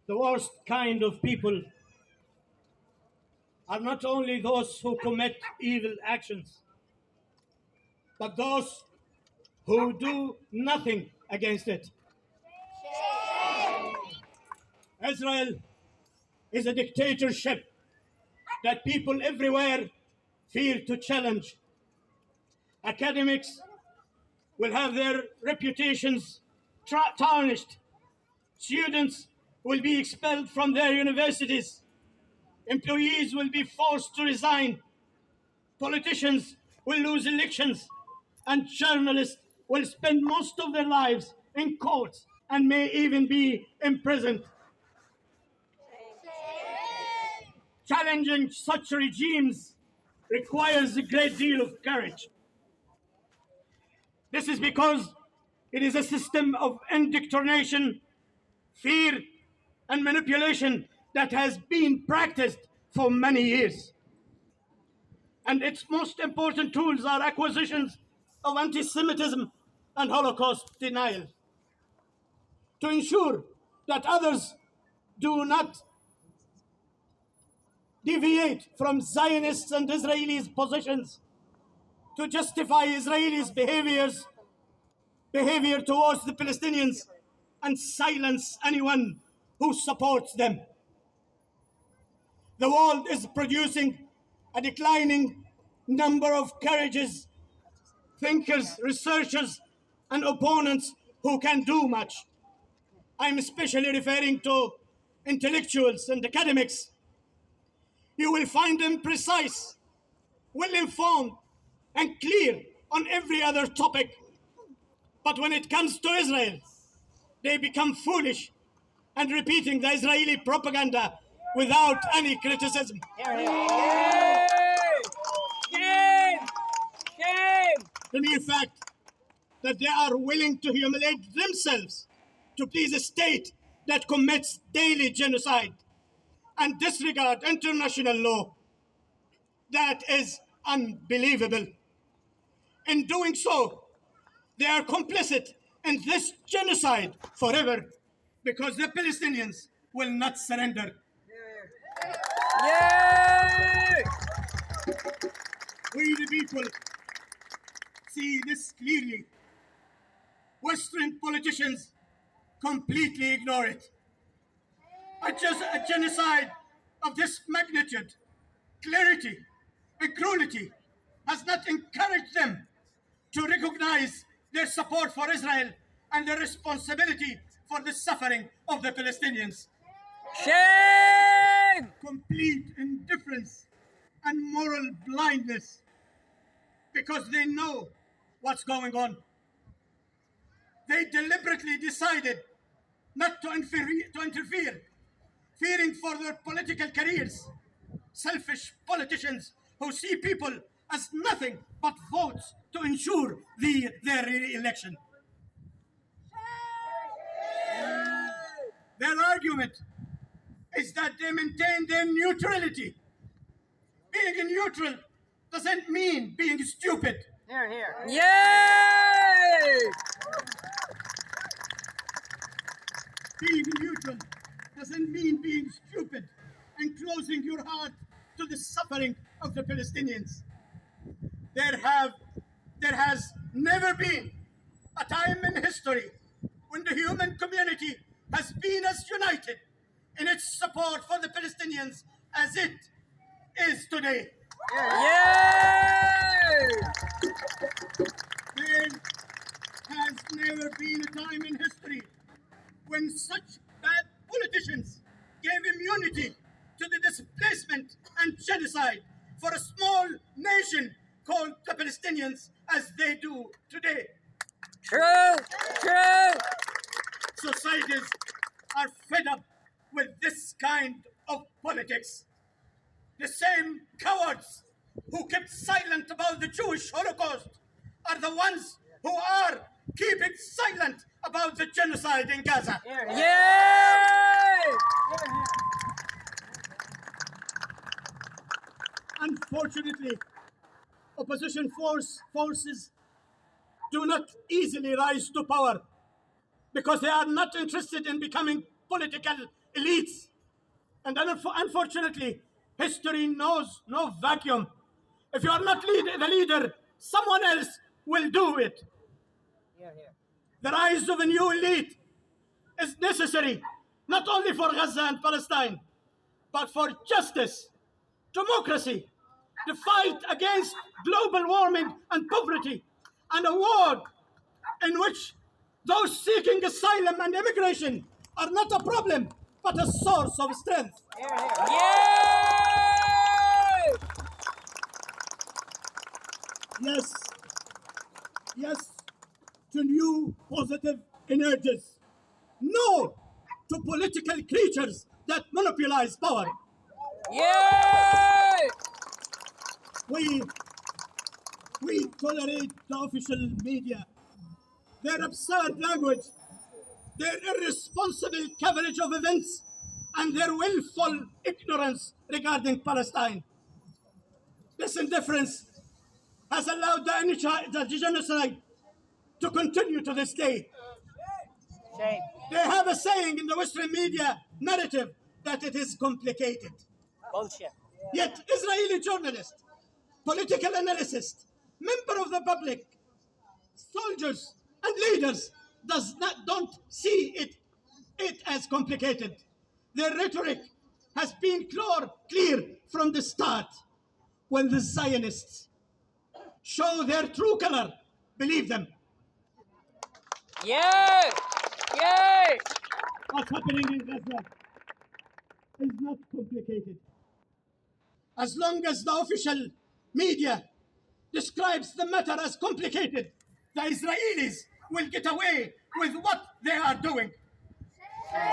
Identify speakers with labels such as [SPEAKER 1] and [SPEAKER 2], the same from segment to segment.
[SPEAKER 1] The worst kind of people are not only those who commit evil actions, but those who do nothing against it. Israel is a dictatorship that people everywhere fear to challenge. Academics will have their reputations tarnished. Students will be expelled from their universities. Employees will be forced to resign. Politicians will lose elections. And journalists will spend most of their lives in courts and may even be imprisoned. Challenging such regimes requires a great deal of courage. This is because it is a system of indoctrination, fear, and manipulation that has been practiced for many years. And its most important tools are acquisitions of anti-Semitism and Holocaust denial. To ensure that others do not deviate from Zionists and Israelis' positions, to justify Israelis' behavior towards the Palestinians and silence anyone who supports them. The world is producing a declining number of courageous thinkers, researchers, and opponents who can do much. I'm especially referring to intellectuals and academics. You will find them precise, well-informed, and clear on every other topic. But when it comes to Israel, they become foolish and repeating the Israeli propaganda without any criticism. The mere fact that they are willing to humiliate themselves to please a state that commits daily genocide and disregard international law, that is unbelievable. In doing so, they are complicit in this genocide forever because the Palestinians will not surrender. We the people see this clearly. Western politicians completely ignore it. A genocide of this magnitude, clarity, and cruelty has not encouraged them to recognize their support for Israel and their responsibility for the suffering of the Palestinians.
[SPEAKER 2] Shame!
[SPEAKER 1] Complete indifference and moral blindness because they know what's going on. They deliberately decided not to interfere, fearing for their political careers. Selfish politicians who see people as nothing but votes to ensure their re-election. Their argument is that they maintain their neutrality. Being neutral doesn't mean being stupid.
[SPEAKER 2] Yay!
[SPEAKER 1] Being neutral doesn't mean being stupid and closing your heart to the suffering of the Palestinians. There has never been a time in history when the human community has been as united in its support for the Palestinians as it is today.
[SPEAKER 2] Yay!
[SPEAKER 1] There has never been a time in history when such bad politicians gave immunity to the displacement and genocide for a small nation called the Palestinians as they do today.
[SPEAKER 2] True! True!
[SPEAKER 1] Societies are fed up with this kind of politics. The same cowards who kept silent about the Jewish Holocaust are the ones who are keeping silent about the genocide in Gaza.
[SPEAKER 2] Yay!
[SPEAKER 1] Unfortunately, opposition forces do not easily rise to power because they are not interested in becoming political elites. And unfortunately, history knows no vacuum. If you are not the leader, someone else will do it. The rise of a new elite is necessary, not only for Gaza and Palestine, but for justice, democracy, the fight against global warming and poverty, and a world in which those seeking asylum and immigration are not a problem, but a source of strength.
[SPEAKER 2] Yay!
[SPEAKER 1] Yes to new positive energies. No to political creatures that monopolize power.
[SPEAKER 2] Yay!
[SPEAKER 1] We tolerate the official media, their absurd language, their irresponsible coverage of events, and their willful ignorance regarding Palestine. This indifference has allowed the genocide to continue to this day.
[SPEAKER 2] Shame.
[SPEAKER 1] They have a saying in the Western media narrative that it is complicated.
[SPEAKER 2] Bullshit.
[SPEAKER 1] Yet Israeli journalists, political analysts, members of the public, soldiers and leaders don't see it as complicated. Their rhetoric has been clear from the start. When the Zionists show their true color, believe them.
[SPEAKER 2] Yay! Yay!
[SPEAKER 1] What's happening in Gaza is not complicated. As long as the official media describes the matter as complicated, the Israelis will get away with what they are doing.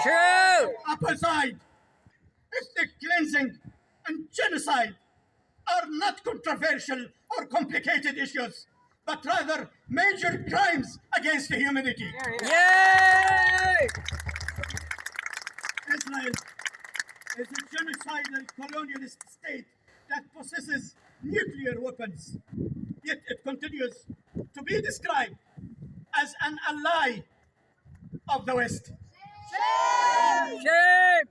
[SPEAKER 2] True!
[SPEAKER 1] Apartheid, ethnic cleansing, and genocide are not controversial or complicated issues, but rather major crimes against humanity.
[SPEAKER 2] Yay!
[SPEAKER 1] Israel is a genocidal colonialist state that possesses nuclear weapons, yet it continues to be described as an ally of the West.
[SPEAKER 2] Shame!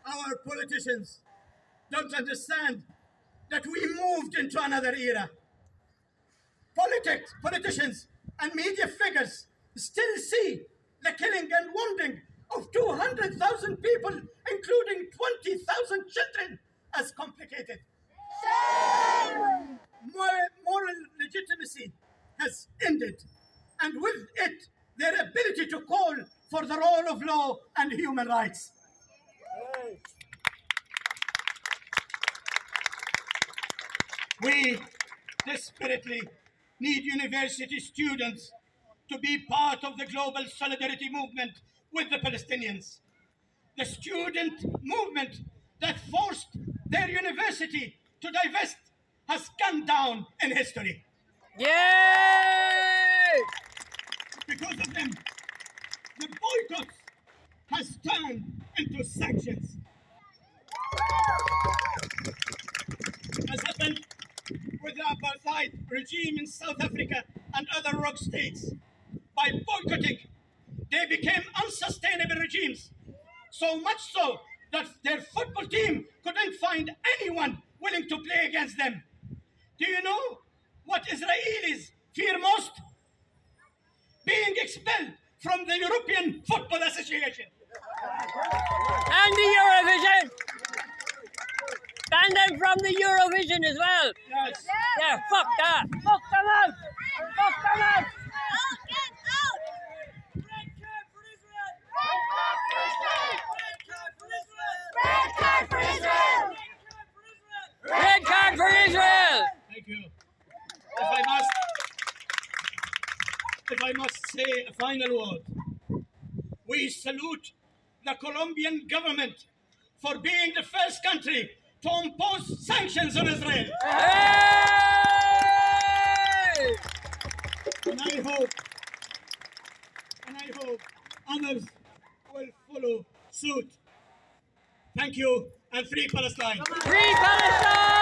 [SPEAKER 1] Our politicians don't understand that we moved into another era. Politicians, and media figures still see the killing and wounding of 200,000 people, including 20,000 children, as complicated. Moral legitimacy has ended, and with it, their ability to call for the role of law and human rights. We desperately need university students to be part of the global solidarity movement with the Palestinians. The student movement that forced their university to divest has gone down in history.
[SPEAKER 2] Yay!
[SPEAKER 1] Because of them, the boycott has turned into sanctions. As happened with the apartheid regime in South Africa and other rogue states. By boycotting, they became unsustainable regimes, so much so that their football team couldn't find anyone willing to play against them. Do you know what Israelis fear most? Being expelled from the European Football Association.
[SPEAKER 2] And the Eurovision! Ban them from the Eurovision as well!
[SPEAKER 1] Yes.
[SPEAKER 2] Yeah, fuck that! Fuck them out! Fuck them out!
[SPEAKER 3] Get out! Red card for Israel! Red card for Israel!
[SPEAKER 2] Red card for Israel!
[SPEAKER 1] Thank you. If I must say a final word, we salute the Colombian government for being the first country to impose sanctions on Israel.
[SPEAKER 2] Hey!
[SPEAKER 1] And I hope others will follow suit. Thank you, and free Palestine.
[SPEAKER 2] Free Palestine!